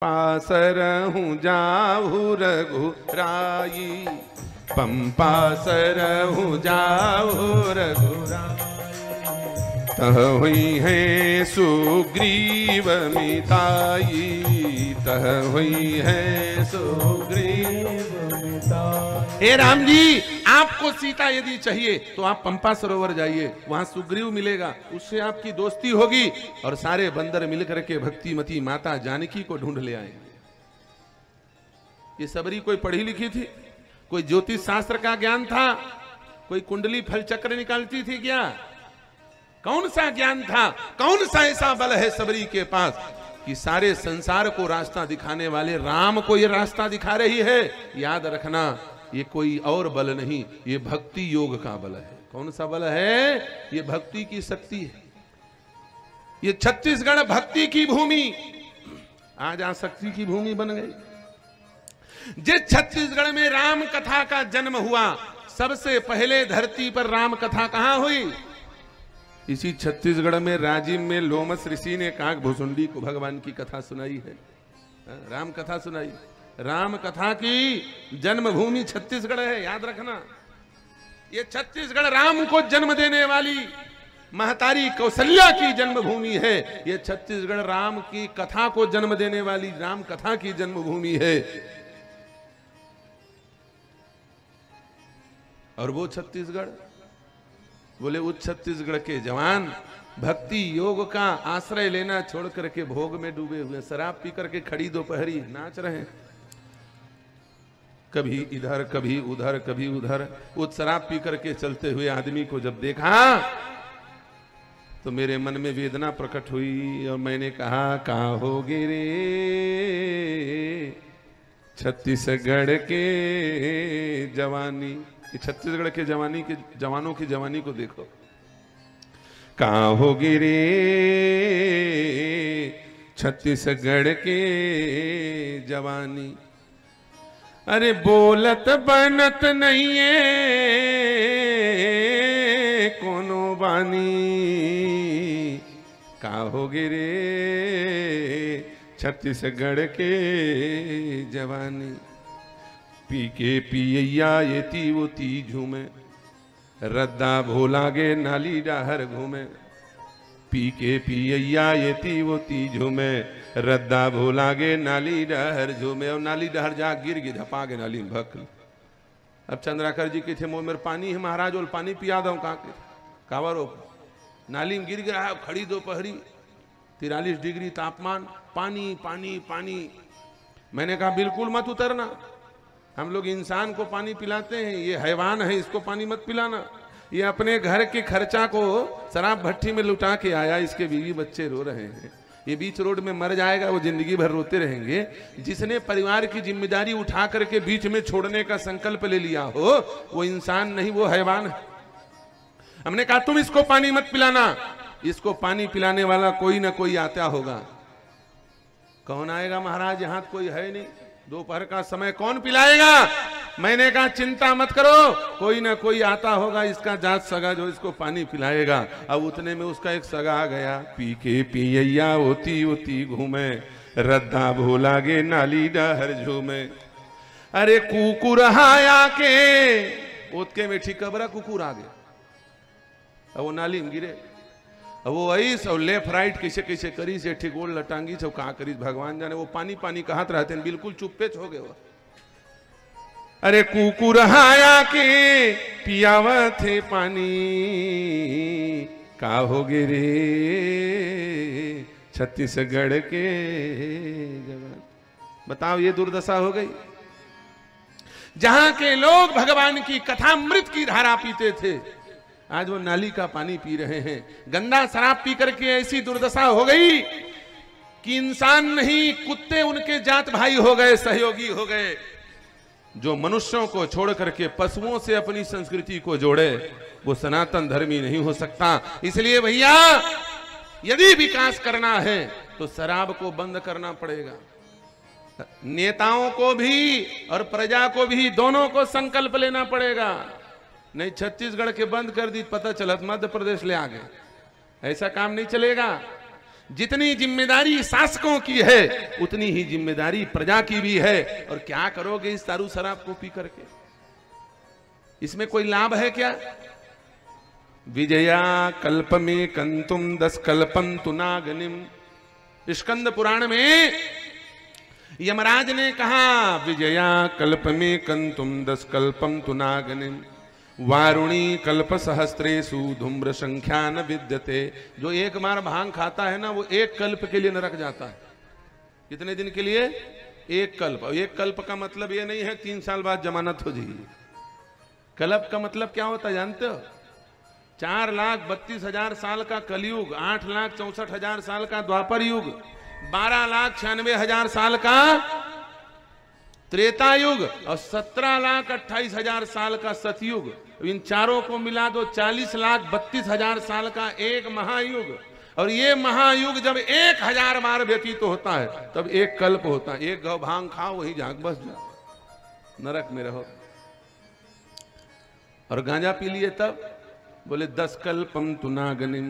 पासरहूँ जाहू रघुराई, पंपा सरहूँ जाहू रघुराई। तह हुई है सुग्रीव मिताई, तह हुई है सुग्रीव मिताई। हे राम जी, आपको सीता यदि चाहिए तो आप पंपा सरोवर जाइए, वहां सुग्रीव मिलेगा, उससे आपकी दोस्ती होगी और सारे बंदर मिलकर के भक्तिमती माता जानकी को ढूंढ ले आएंगे। ये सबरी कोई पढ़ी लिखी थी? कोई ज्योतिष शास्त्र का ज्ञान था? कोई कुंडली फल चक्र निकालती थी क्या? कौन सा ज्ञान था? कौन सा ऐसा बल है सबरी के पास कि सारे संसार को रास्ता दिखाने वाले राम को ये रास्ता दिखा रही है? याद रखना, ये कोई और बल नहीं, ये भक्ति योग का बल है। कौन सा बल है? ये भक्ति की शक्ति है। ये छत्तीसगढ़ भक्ति की भूमि आज आसक्ति की भूमि बन गई। जिस छत्तीसगढ़ में राम कथा का जन्म हुआ, सबसे पहले धरती पर राम कथा कहां हुई? इसी छत्तीसगढ़ में राजिम में लोमस ऋषि ने काक भुसुंडी को भगवान की कथा सुनाई है, राम कथा सुनाई। राम कथा की जन्मभूमि छत्तीसगढ़ है, याद रखना। ये छत्तीसगढ़ राम को जन्म देने वाली महतारी कौशल्या की जन्मभूमि है। ये छत्तीसगढ़ राम की कथा को जन्म देने वाली राम कथा की जन्मभूमि है। और वो छत्तीसगढ़, बोले उस छत्तीसगढ़ के जवान भक्ति योग का आश्रय लेना छोड़ करके भोग में डूबे हुए, शराब पी करके खड़ी दोपहरी नाच रहे हैं, कभी इधर कभी उधर कभी उधर। उस शराब पी करके चलते हुए आदमी को जब देखा तो मेरे मन में वेदना प्रकट हुई और मैंने कहा, कहाँ होगे रे छत्तीसगढ़ के जवानी। छत्तीसगढ़ के जवानी के जवानों की जवानी को देखो, कहाँ होगी रे छत्तीसगढ़ के जवानी। अरे बोलत बनत नहीं है कोनो बानी, कहाँ होगी रे छत्तीसगढ़ के जवानी। पी के पियैया ये ती वो ती झूमे, रद्दा भोलागे नाली डाहर घूमे। पी के पियैया ये ती वो ती झूमे, रद्दा भोलागे नाली डाहर झूमे। और नाली डाहर जा गिर गिर धपा गे नाली में भक। अब चंद्राकर जी के थे, मुँह मेरे पानी है महाराज, और पानी पिया दो कहाँ के कावरो। नाली में गिर गिरा, खड़ी दोपहरी 43 डिग्री तापमान, पानी पानी पानी। मैंने कहा बिल्कुल मत उतरना, हम लोग इंसान को पानी पिलाते हैं, ये हैवान है, इसको पानी मत पिलाना। ये अपने घर के खर्चा को शराब भट्टी में लुटा के आया, इसके बीवी बच्चे रो रहे हैं, ये बीच रोड में मर जाएगा, वो जिंदगी भर रोते रहेंगे। जिसने परिवार की जिम्मेदारी उठा करके बीच में छोड़ने का संकल्प ले लिया हो, वो इंसान नहीं, वो हैवान है। हमने कहा तुम इसको पानी मत पिलाना, इसको पानी पिलाने वाला कोई ना कोई आता होगा। कौन आएगा महाराज? यहाँ कोई है नहीं, दोपहर का समय कौन पिलाएगा? मैंने कहा चिंता मत करो, कोई ना कोई आता होगा, इसका जात सगा जो इसको पानी पिलाएगा। अब उतने में उसका एक सगा आ गया। पी के पियैया होती होती घूमे, रद्दा भोलागे नाली डहर झूमे। अरे कुकुर हाया के ओतके में ठीक कबरा कुकुर आ गया, अब वो नाली में गिरे। अब वो ऐस और लेफ्ट राइट कैसे कैसे करी से ठीक गोल लटांगी सब कहा करी भगवान जाने। वो पानी पानी कहत रहते हैं, बिल्कुल चुप्पे हो गए वो। अरे कुकुर हाया के पियावा थे पानी, का हो गे रे छत्तीसगढ़ के जवान। बताओ ये दुर्दशा हो गई। जहां के लोग भगवान की कथामृत की धारा पीते थे, आज वो नाली का पानी पी रहे हैं। गंदा शराब पी करके ऐसी दुर्दशा हो गई कि इंसान नहीं, कुत्ते उनके जात भाई हो गए, सहयोगी हो गए। जो मनुष्यों को छोड़ करके पशुओं से अपनी संस्कृति को जोड़े, वो सनातन धर्मी नहीं हो सकता। इसलिए भैया, यदि विकास करना है तो शराब को बंद करना पड़ेगा। नेताओं को भी और प्रजा को भी, दोनों को संकल्प लेना पड़ेगा। नहीं छत्तीसगढ़ के बंद कर दी, पता चला मध्य प्रदेश ले आ गए, ऐसा काम नहीं चलेगा। जितनी जिम्मेदारी शासकों की है उतनी ही जिम्मेदारी प्रजा की भी है। और क्या करोगे इस दारू शराब को पी करके? इसमें कोई लाभ है क्या? विजया कल्प में कंतुम 10 कल्पम तु नागनिम। स्कंद पुराण में यमराज ने कहा विजया कल्प में कंतुम 10 कल्पम तु नागनिम वारुणी कल्प सहस्त्रेषु धूम्र संख्या न विद्यते। जो एक बार भांग खाता है ना वो एक कल्प के लिए नरक जाता है। कितने दिन के लिए? एक कल्प। और एक कल्प का मतलब ये नहीं है 3 साल बाद जमानत हो जाएगी। कल्प का मतलब क्या होता है जानते हो? 4,32,000 साल का कलयुग, 8,64,000 साल का द्वापर युग, 12,96,000 साल का त्रेता युग और 17,28,000 साल का सतयुग। इन चारों को मिला दो 40,32,000 साल का एक महायुग। और ये महायुग जब 1000 बार व्यतीत होता है तब एक कल्प होता है। एक गौ भांग खाओ वही जाग बस जाओ, नरक में रहो। और गांजा पी लिए तब बोले 10 कल्पम तु नागनिम।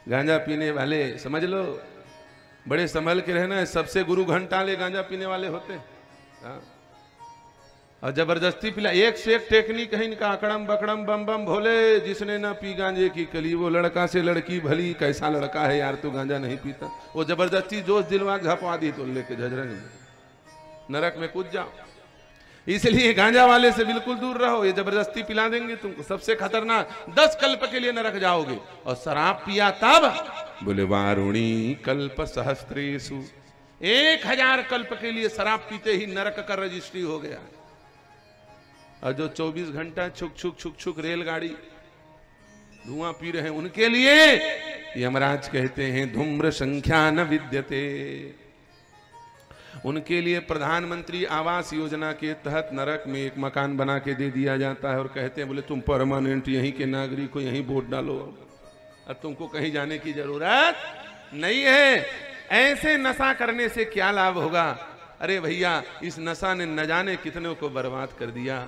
गांजा पीने वाले समझ लो बड़े संभल के रहना है। सबसे गुरु घंटाले गांजा पीने वाले होते हैं। और जबरदस्ती पिला। एक से एक टेक्निक है इनका, अकड़म बकड़म बम बम भोले। जिसने ना पी गांजे की कली वो लड़का से लड़की भली। कैसा लड़का है यार तू गांजा नहीं पीता? वो जबरदस्ती जोश दिलवा झपवा दी तो लेके झजरन नरक में कूद जाओ। इसलिए गांजा वाले से बिल्कुल दूर रहो। ये जबरदस्ती पिला देंगे तुमको। सबसे खतरनाक 10 कल्प के लिए नरक जाओगे। और शराब पिया तब बोले वारुणी कल्प सहस्त्रेषु। 1000 कल्प के लिए शराब पीते ही नरक का रजिस्ट्री हो गया। और जो 24 घंटा छुक छुक छुक छुक रेलगाड़ी धुआं पी रहे हैं उनके लिए यमराज कहते हैं धूम्र संख्या न विद्यते। उनके लिए प्रधानमंत्री आवास योजना के तहत नरक में एक मकान बना के दे दिया जाता है। और कहते हैं बोले तुम परमानेंट यहीं के नागरिक हो, यहीं वोट डालो, अब तुमको कहीं जाने की जरूरत नहीं है। ऐसे नशा करने से क्या लाभ होगा? अरे भैया इस नशा ने न जाने कितनों को बर्बाद कर दिया।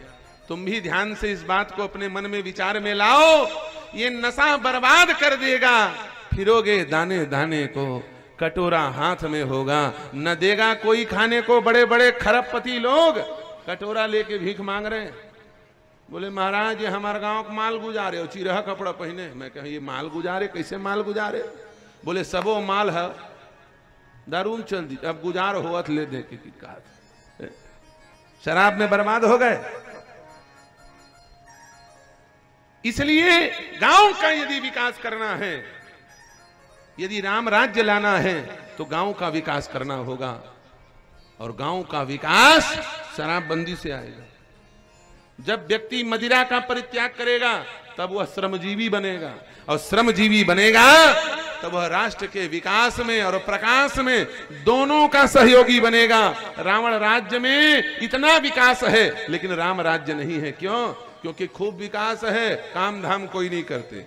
तुम भी ध्यान से इस बात को अपने मन में विचार में लाओ। ये नशा बर्बाद कर देगा। फिरोगे दाने दाने को, कटोरा हाथ में होगा, न देगा कोई खाने को। बड़े बड़े खरबपति लोग कटोरा लेके भीख मांग रहे हैं। बोले महाराज ये हमारे गांव का माल गुजारे हो, चिरहा कपड़ा पहने। मैं कहा ये माल गुजारे? कैसे माल गुजारे? बोले सबो माल है दारू में चल दी, अब गुजार होवत ले दे के कहा शराब में बर्बाद हो गए। इसलिए गांव का यदि विकास करना है, यदि राम राज्य लाना है तो गांव का विकास करना होगा। और गांव का विकास शराबबंदी से आएगा। जब व्यक्ति मदिरा का परित्याग करेगा तब वह श्रमजीवी बनेगा। और श्रमजीवी बनेगा तब वह राष्ट्र के विकास में और प्रकाश में दोनों का सहयोगी बनेगा। रावण राज्य में इतना विकास है लेकिन राम राज्य नहीं है। क्यों? क्योंकि खूब विकास है, काम धाम कोई नहीं करते।